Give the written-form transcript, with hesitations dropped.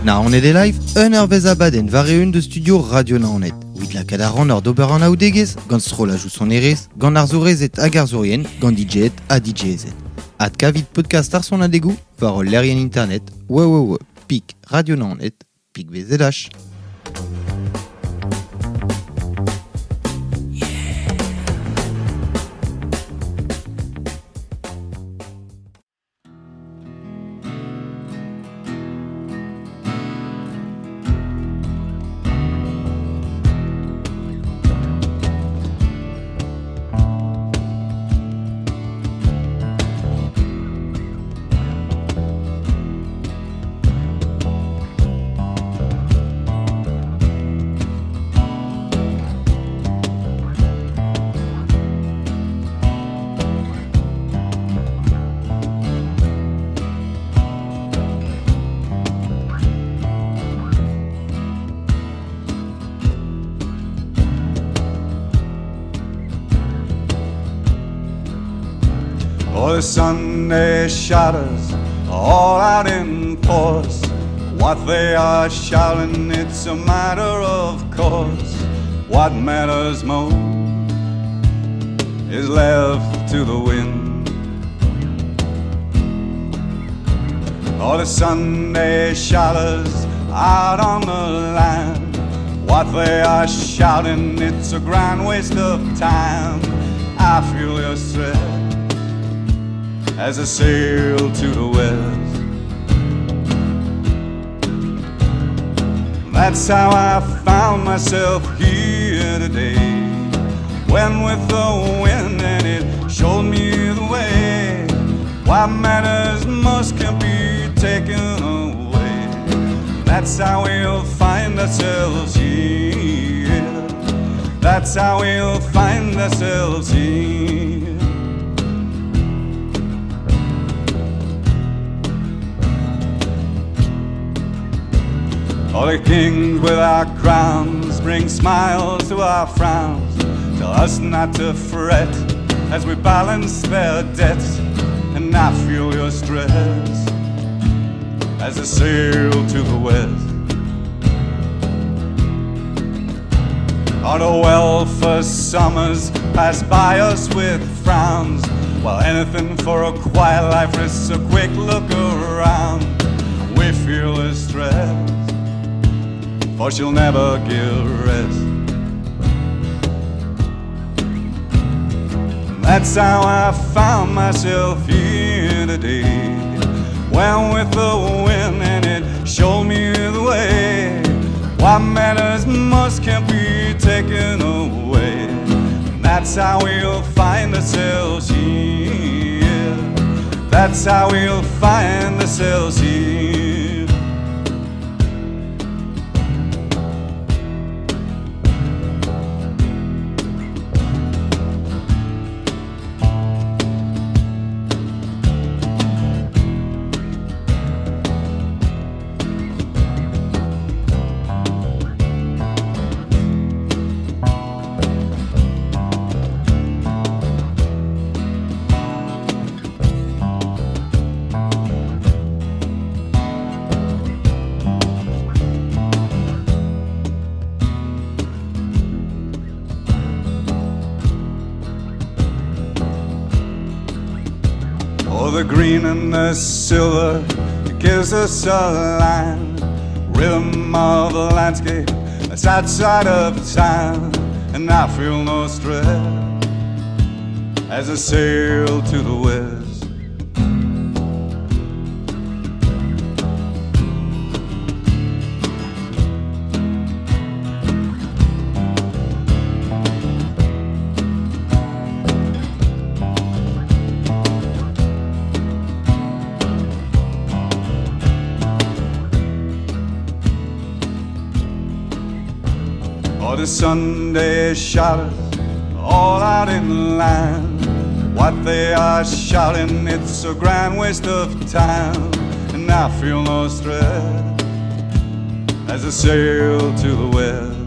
Naonet live, un vez abaden vareun de studio Radio Naonet. Ouid la kadaran ur d'ober an aoudegez, gant strolajou son erez, gant arzourezet hag arzourien, gant DJet a DJzet. Ad kavit podcast ar son adegou, varol lerien internet, pik Radio Naonet, pik VZH. The Sunday shadows all out in force. What they are shouting, it's a matter of course. What matters most is left to the wind. Oh, the Sunday shadows out on the land. What they are shouting, it's a grand waste of time. I feel your stress as I sail to the west. That's how I found myself here today, went with the wind and it showed me the way. What matters most can be taken away. That's how we'll find ourselves here. That's how we'll find ourselves here. All the kings with our crowns bring smiles to our frowns, tell us not to fret as we balance their debts. And I feel your stress as I sail to the west. All the welfare summers pass by us with frowns, while anything for a quiet life risks a quick look around. We feel the stress, for she'll never give rest. That's how I found myself here today, went with the wind and it showed me the way. What matters most can't be taken away. That's how we'll find ourselves here. That's how we'll find ourselves here. Oh, the green and the silver, it gives us a line, rhythm of the landscape that's outside of time. And I feel no stress as I sail to the west. Oh, the Sunday shouters all out in line. What they are shouting, it's a grand waste of time. And I feel no stress as I sail to the west.